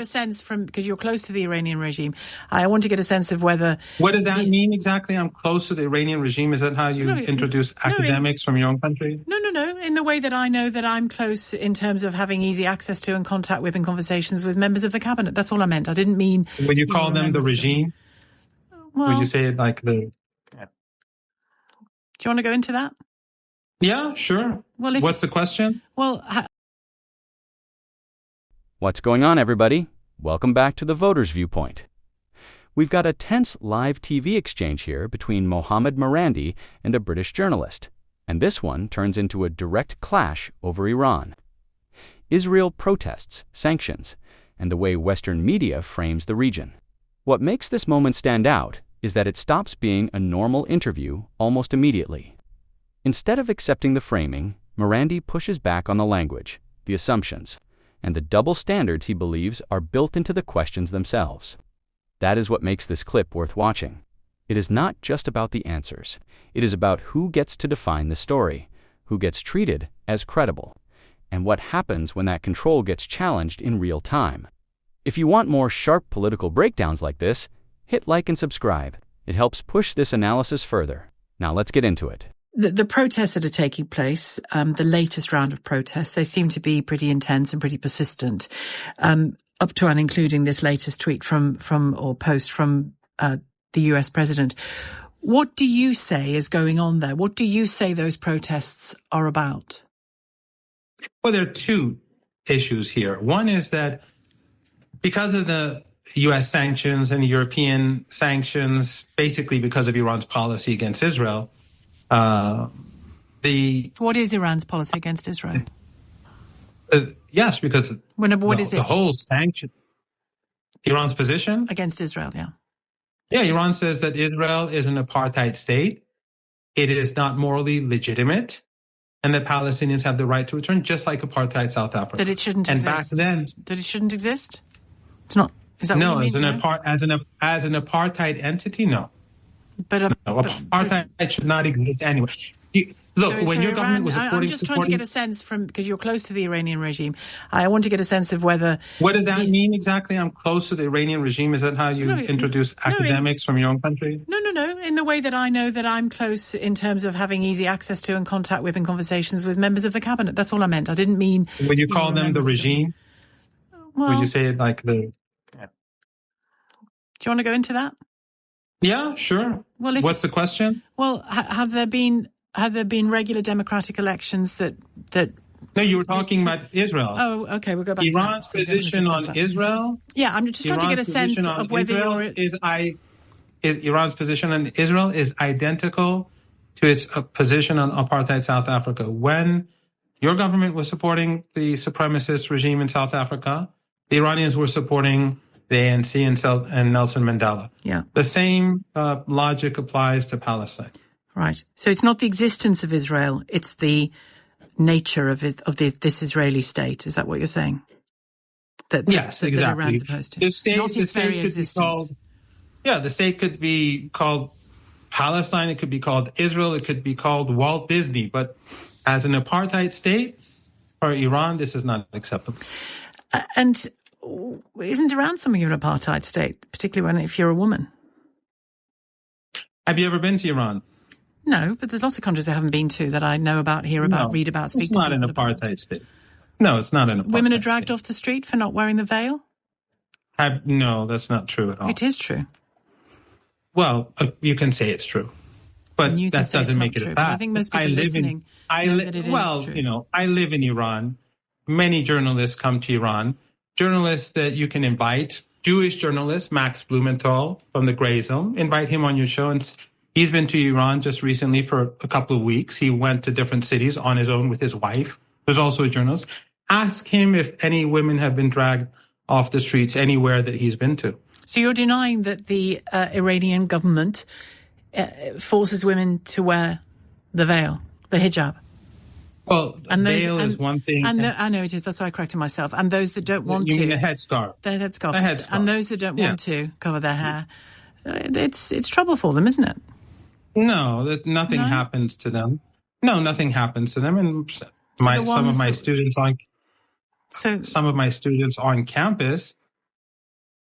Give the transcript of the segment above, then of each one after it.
a sense from, because you're close to the Iranian regime, I want to get a sense of whether... What does that mean exactly? I'm close to the Iranian regime. Is that how you introduce academics from your own country? No. In the way that I know that I'm close in terms of having easy access to and contact with and conversations with members of the cabinet. That's all I meant. I didn't mean... Would you call them the regime? Well, would you say it like the... Yeah. Do you want to go into that? Yeah, sure. Well, what's the question? Well... What's going on, everybody? Welcome back to the Voter's Viewpoint. We've got a tense live TV exchange here between Mohammad Marandi and a British journalist, and this one turns into a direct clash over Iran. Israel protests, sanctions, and the way Western media frames the region. What makes this moment stand out is that it stops being a normal interview almost immediately. Instead of accepting the framing, Marandi pushes back on the language, the assumptions, and the double standards he believes are built into the questions themselves. That is what makes this clip worth watching. It is not just about the answers. It is about who gets to define the story, who gets treated as credible, and what happens when that control gets challenged in real time. If you want more sharp political breakdowns like this, hit like and subscribe. It helps push this analysis further. Now let's get into it. The protests that are taking place, the latest round of protests, they seem to be pretty intense and pretty persistent, up to and including this latest tweet or post from the US president. What do you say is going on there? What do you say those protests are about? Well, there are two issues here. One is that because of the US sanctions and the European sanctions, basically because of Iran's policy against Israel, what is Iran's policy against Israel? Yes, because what is it? The whole sanction, Iran's position against Israel, yeah. Yeah, Iran says that Israel is an apartheid state. It is not morally legitimate, and that Palestinians have the right to return, just like apartheid South Africa. That it shouldn't exist. And back then, that it shouldn't exist. It's not. Is that no? What you mean? As an apartheid entity, no. But apartheid should not exist anyway. When your government was I'm just trying to get a sense from, because you're close to the Iranian regime, I want to get a sense of whether... What does that mean exactly? I'm close to the Iranian regime. Is that how you introduce academics from your own country? No. In the way that I know that I'm close in terms of having easy access to and contact with and conversations with members of the cabinet. That's all I meant. I didn't mean... Would you call them the regime? Well, would you say it like the... Yeah. Do you want to go into that? Yeah, sure. Well, what's the question? Well, have there been regular democratic elections that... No, you were talking about Israel. Oh, okay, we'll go back Iran's to that. position on Israel? Yeah, I'm just trying to get a sense of whether Iran's position on Israel is identical to its position on apartheid South Africa. When your government was supporting the supremacist regime in South Africa, the Iranians were supporting the ANC and Nelson Mandela. Yeah. The same logic applies to Palestine. Right. So it's not the existence of Israel, it's the nature of this Israeli state. Is that what you're saying? Yes, exactly. That Iran's opposed to. The state could be called... Yeah, the state could be called Palestine, it could be called Israel, it could be called Walt Disney. But as an apartheid state for Iran, this is not acceptable. And isn't Iran something of an apartheid state, particularly if you're a woman? Have you ever been to Iran? No, but there's lots of countries I haven't been to that I know about, hear about, read about, speak to people about. It's not an apartheid state. No, it's not an apartheid state. Women are dragged off the street for not wearing the veil? No, that's not true at all. It is true. Well, you can say it's true, but that doesn't make it a fact. I think most people listening know that it is true. I live in Iran. Many journalists come to Iran. Journalists that you can invite, Jewish journalist Max Blumenthal from the Gray Zone, invite him on your show. And he's been to Iran just recently for a couple of weeks. He went to different cities on his own with his wife, who's also a journalist. Ask him if any women have been dragged off the streets anywhere that he's been to. So you're denying that the Iranian government forces women to wear the veil, the hijab? Well, veil is one thing. I know it is. That's why I corrected myself. And those that don't want to... You mean the headscarf? The headscarf. And those that don't want to cover their hair, it's trouble for them, isn't it? No, nothing happens to them. No, nothing happens to them. And some of my students on campus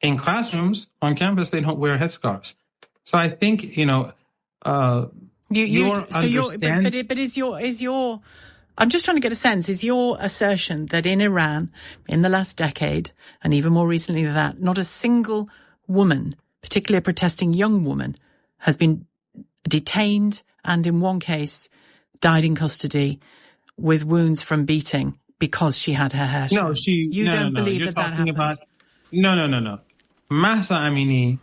in classrooms on campus, they don't wear headscarves. So I think, I'm just trying to get a sense, is your assertion that in Iran, in the last decade, and even more recently than that, not a single woman, particularly a protesting young woman, has been detained and in one case died in custody with wounds from beating because she had her hair short? You don't believe that happened? No. Mahsa Amini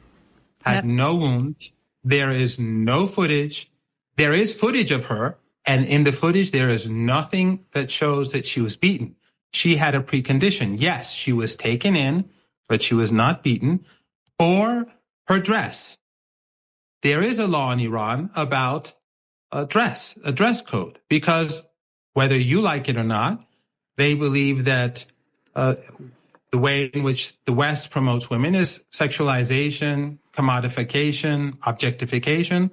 had no wounds. There is no footage. There is footage of her. And in the footage, there is nothing that shows that she was beaten. She had a precondition. Yes, she was taken in, but she was not beaten. For her dress. There is a law in Iran about a dress code, because whether you like it or not, they believe that the way in which the West promotes women is sexualization, commodification, objectification.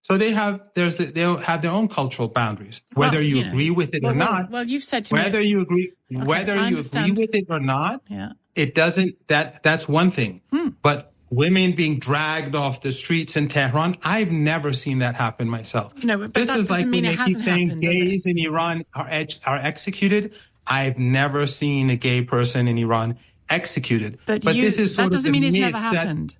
So they'll have their own cultural boundaries, whether you agree with it or not. Well, you've said to me whether you agree with it or not. Yeah. It doesn't. That's one thing. But women being dragged off the streets in Tehran, I've never seen that happen myself. No, but this that is like when they keep saying happened, gays in Iran are executed. I've never seen a gay person in Iran executed. But this is sort that doesn't mean it's never myth happened.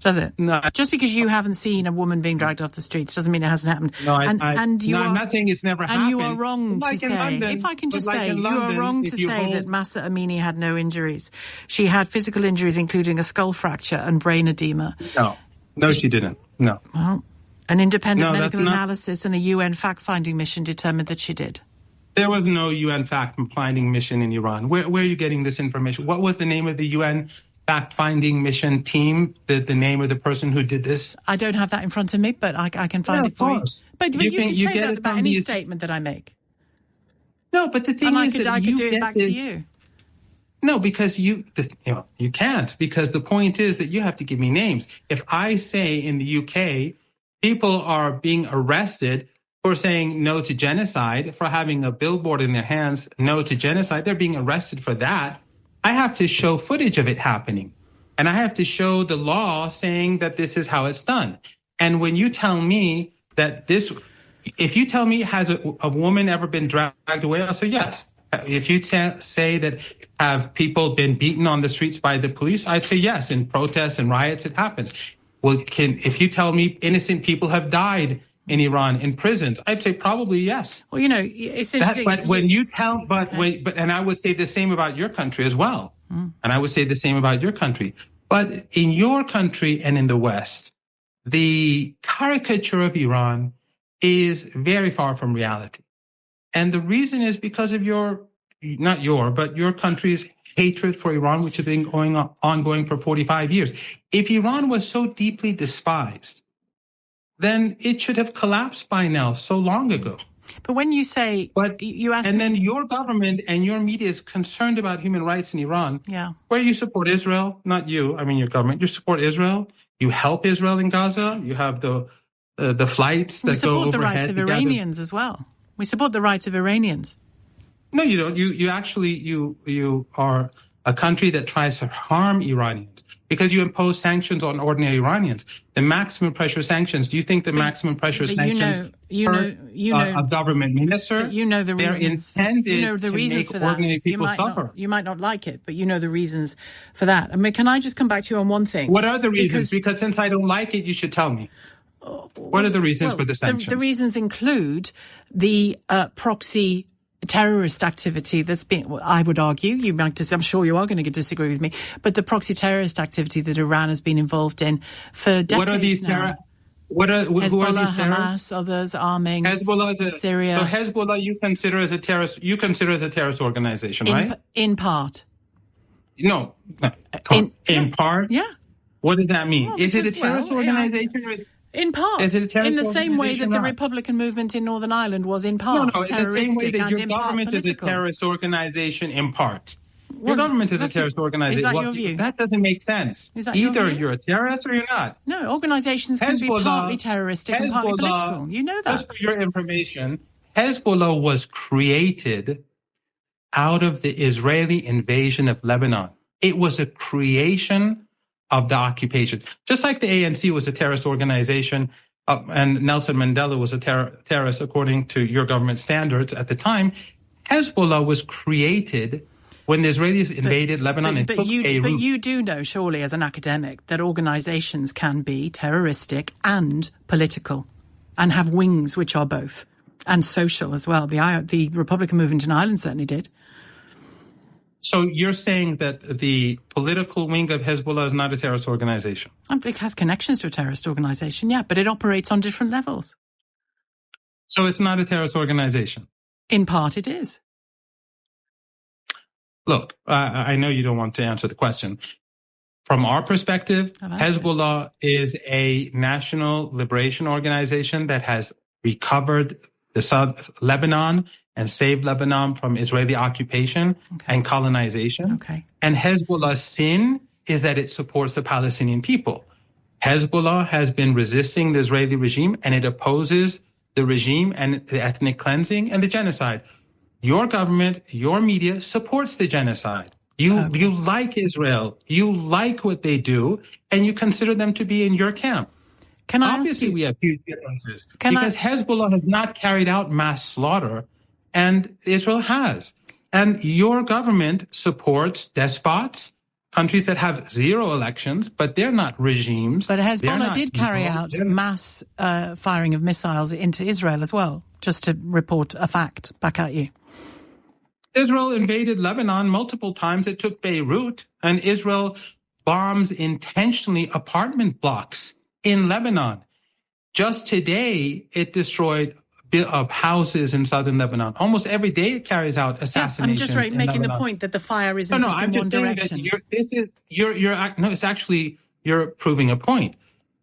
Does it? No. Just because you haven't seen a woman being dragged off the streets doesn't mean it hasn't happened. No, I'm not saying it's never happened. And you are wrong to say, London, if I can just say, you are wrong to say that Mahsa Amini had no injuries. She had physical injuries, including a skull fracture and brain edema. No, she didn't. No. Well, an independent medical analysis and a UN fact-finding mission determined that she did. There was no UN fact-finding mission in Iran. Where are you getting this information? What was the name of the UN fact-finding mission team, the name of the person who did this? I don't have that in front of me, but I can find it for you. But you can say that about any statement that I make. No, but the thing is that I could do it back to you. No, because you can't, because the point is that you have to give me names. If I say in the UK, people are being arrested for saying no to genocide, for having a billboard in their hands, no to genocide, they're being arrested for that. I have to show footage of it happening. And I have to show the law saying that this is how it's done. And when you tell me that if you tell me, has a woman ever been dragged away, I'll say yes. If you say that have people been beaten on the streets by the police, I'd say yes. In protests and riots, it happens. Well, if you tell me innocent people have died in Iran in prisons, I'd say probably yes. Well, it's interesting. But when you tell, and I would say the same about your country as well. And I would say the same about your country. But in your country and in the West, the caricature of Iran is very far from reality. And the reason is because of your country's hatred for Iran, which has been ongoing for 45 years. If Iran was so deeply despised, then it should have collapsed by now, so long ago. But when you say, then your government and your media is concerned about human rights in Iran, yeah, where you support Israel, not you, I mean your government, you support Israel, you help Israel in Gaza, you have the flights that go overhead. We support the rights of Iranians as well. We support the rights of Iranians. No, you don't. You are a country that tries to harm Iranians because you impose sanctions on ordinary Iranians. The maximum pressure sanctions. Do you think the maximum pressure sanctions hurt a government minister? You know the reasons. They're intended to make ordinary people suffer. You might not like it, but you know the reasons for that. I mean, can I just come back to you on one thing? What are the reasons? Because since I don't like it, you should tell me. What are the reasons for the sanctions? The reasons include the proxy terrorist activity that's been, I would argue, I'm sure you are going to disagree with me, but the proxy terrorist activity that Iran has been involved in for decades. What are these now. Who are these Hamas, others arming Syria. So Hezbollah you consider as a terrorist organization, right? In part. No. In part? Yeah. What does that mean? Is it a terrorist organization? In part. Is it a terrorist in the same way that the Republican movement in Northern Ireland was in part terroristic. No, in the same way that your government is a terrorist organization in part. Your government is a terrorist organization. Is that your view? That doesn't make sense. Is that Either your view? You're a terrorist or you're not. No, organizations can be partly terroristic and partly political. You know that. Just for your information, Hezbollah was created out of the Israeli invasion of Lebanon. It was a creation of the occupation. Just like the ANC was a terrorist organization and Nelson Mandela was a terrorist according to your government standards at the time, Hezbollah was created when the Israelis invaded Lebanon and took Beirut. But you do know, surely, as an academic, that organizations can be terroristic and political and have wings which are both, and social as well. The Republican movement in Ireland certainly did. So you're saying that the political wing of Hezbollah is not a terrorist organization? It has connections to a terrorist organization, yeah, but it operates on different levels. So it's not a terrorist organization? In part, it is. Look, I know you don't want to answer the question. From our perspective, Hezbollah is a national liberation organization that has recovered the South Lebanon and saved Lebanon from Israeli occupation and colonization. Okay. And Hezbollah's sin is that it supports the Palestinian people. Hezbollah has been resisting the Israeli regime, and it opposes the regime and the ethnic cleansing and the genocide. Your government, your media supports the genocide. You like Israel. You like what they do, and you consider them to be in your camp. Obviously, we have huge differences because Hezbollah has not carried out mass slaughter, and Israel has. And your government supports despots, countries that have zero elections, but they're not regimes. But Hezbollah did carry out mass firing of missiles into Israel as well, just to report a fact back at you. Israel invaded Lebanon multiple times. It took Beirut, and Israel bombs intentionally apartment blocks in Lebanon. Just today, it destroyed houses in southern Lebanon. Almost every day it carries out assassinations. I'm just making the point that the fire isn't just in one direction. It's actually, you're proving a point.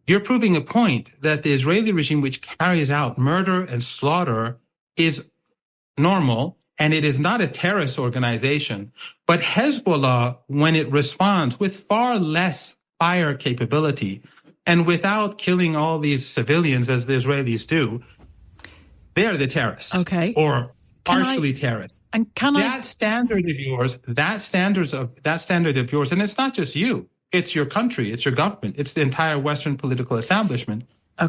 You're proving a point that the Israeli regime, which carries out murder and slaughter, is normal, and it is not a terrorist organization. But Hezbollah, when it responds with far less fire capability and without killing all these civilians as the Israelis do, they're the terrorists. Okay. Or partially terrorists. And that standard of yours, and it's not just you, it's your country, it's your government, it's the entire Western political establishment,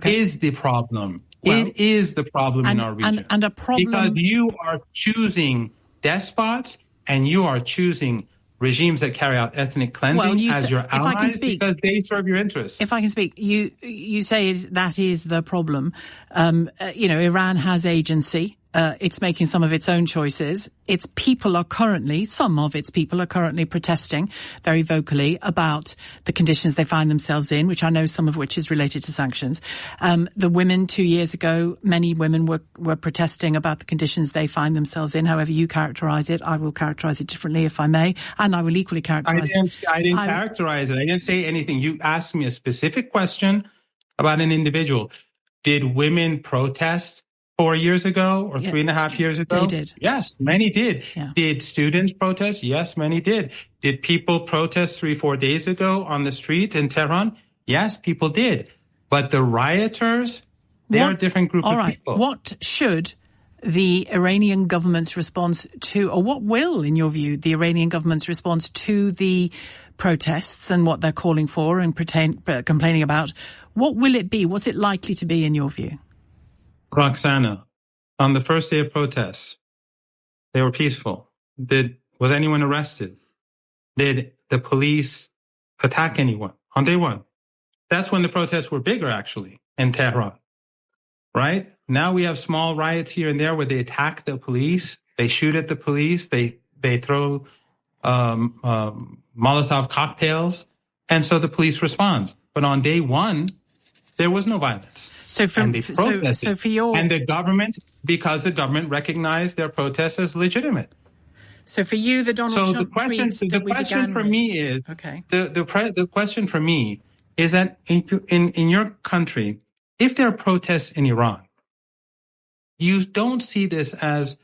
is the problem. It is the problem in our region. And a problem because you are choosing despots and you are choosing regimes that carry out ethnic cleansing as your allies because they serve your interests. If I can speak, you say that is the problem. Iran has agency. It's making some of its own choices. Some of its people are currently protesting very vocally about the conditions they find themselves in, which I know some of which is related to sanctions. The women 2 years ago, many women were protesting about the conditions they find themselves in. However you characterize it, I will characterize it differently if I may, and I will equally characterize it. I didn't characterize it. I didn't say anything. You asked me a specific question about an individual. Did women protest 4 years ago or 3.5 years ago? They did. Yes, many did. Yeah. Did students protest? Yes, many did. Did people protest 3-4 days ago on the streets in Tehran? Yes, people did. But the rioters, they're a different group of people. What should the Iranian government's response to, or what will, in your view, the Iranian government's response to the protests and what they're calling for and complaining about, what will it be? What's it likely to be in your view? Roxana, on the first day of protests, they were peaceful. Was anyone arrested? Did the police attack anyone on day one? That's when the protests were bigger, actually, in Tehran, right? Now we have small riots here and there where they attack the police, they shoot at the police, they throw Molotov cocktails, and so the police responds. But on day one, there was no violence. And the government, because the government recognized their protests as legitimate. So for you, the the question for me is that in your country, if there are protests in Iran, you don't see this as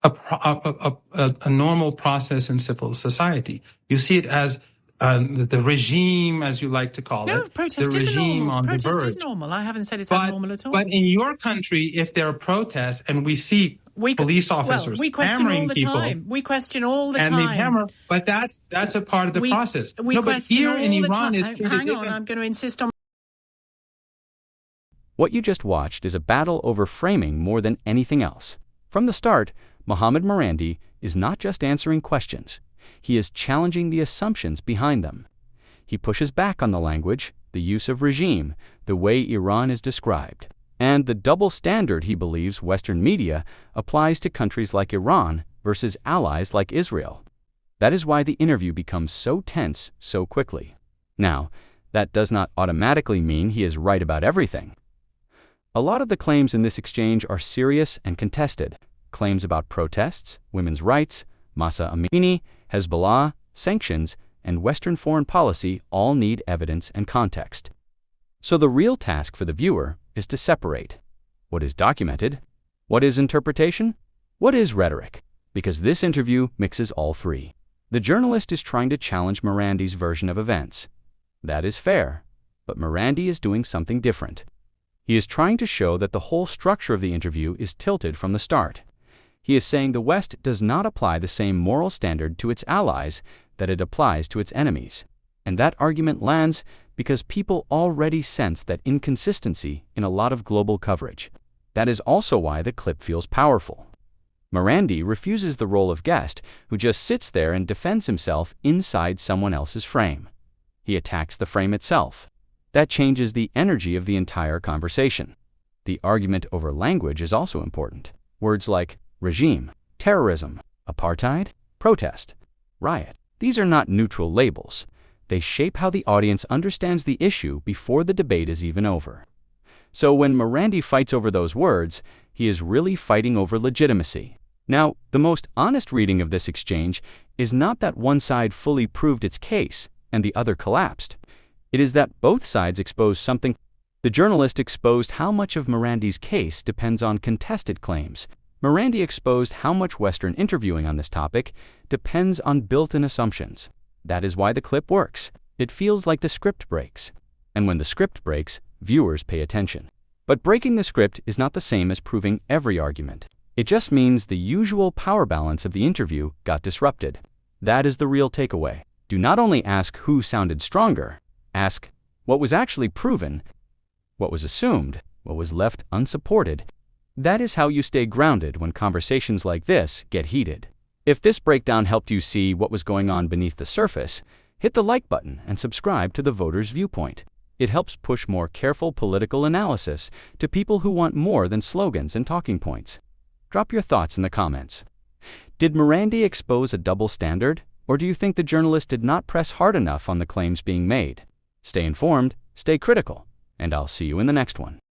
a normal process in civil society. You see it as the regime, as you like to call it, protest the regime on the verge. Protest is normal. I haven't said it's abnormal at all. But in your country, if there are protests, and we see police officers we question all hammering the people. time. We question all the and time. they hammer, but that's a part of the process. We but here in Iran is truly Hang on, different. I'm going to insist on. What you just watched is a battle over framing more than anything else. From the start, Mohammad Marandi is not just answering questions. He is challenging the assumptions behind them. He pushes back on the language, the use of regime, the way Iran is described, and the double standard he believes Western media applies to countries like Iran versus allies like Israel. That is why the interview becomes so tense so quickly. Now, that does not automatically mean he is right about everything. A lot of the claims in this exchange are serious and contested. Claims about protests, women's rights, Masa Amini, Hezbollah, sanctions, and Western foreign policy all need evidence and context. So the real task for the viewer is to separate what is documented, what is interpretation, what is rhetoric, because this interview mixes all three. The journalist is trying to challenge Marandi's version of events. That is fair, but Marandi is doing something different. He is trying to show that the whole structure of the interview is tilted from the start. He is saying the West does not apply the same moral standard to its allies that it applies to its enemies. And that argument lands because people already sense that inconsistency in a lot of global coverage. That is also why the clip feels powerful. Marandi refuses the role of guest who just sits there and defends himself inside someone else's frame. He attacks the frame itself. That changes the energy of the entire conversation. The argument over language is also important. Words like regime, terrorism, apartheid, protest, riot. These are not neutral labels. They shape how the audience understands the issue before the debate is even over. So when Marandi fights over those words, he is really fighting over legitimacy. Now, the most honest reading of this exchange is not that one side fully proved its case and the other collapsed. It is that both sides exposed something. The journalist exposed how much of Marandi's case depends on contested claims. Marandi exposed how much Western interviewing on this topic depends on built-in assumptions. That is why the clip works. It feels like the script breaks. And when the script breaks, viewers pay attention. But breaking the script is not the same as proving every argument. It just means the usual power balance of the interview got disrupted. That is the real takeaway. Do not only ask who sounded stronger, ask what was actually proven, what was assumed, what was left unsupported. That is how you stay grounded when conversations like this get heated. If this breakdown helped you see what was going on beneath the surface, hit the like button and subscribe to The Voter's Viewpoint. It helps push more careful political analysis to people who want more than slogans and talking points. Drop your thoughts in the comments. Did Marandi expose a double standard, or do you think the journalist did not press hard enough on the claims being made? Stay informed, stay critical, and I'll see you in the next one.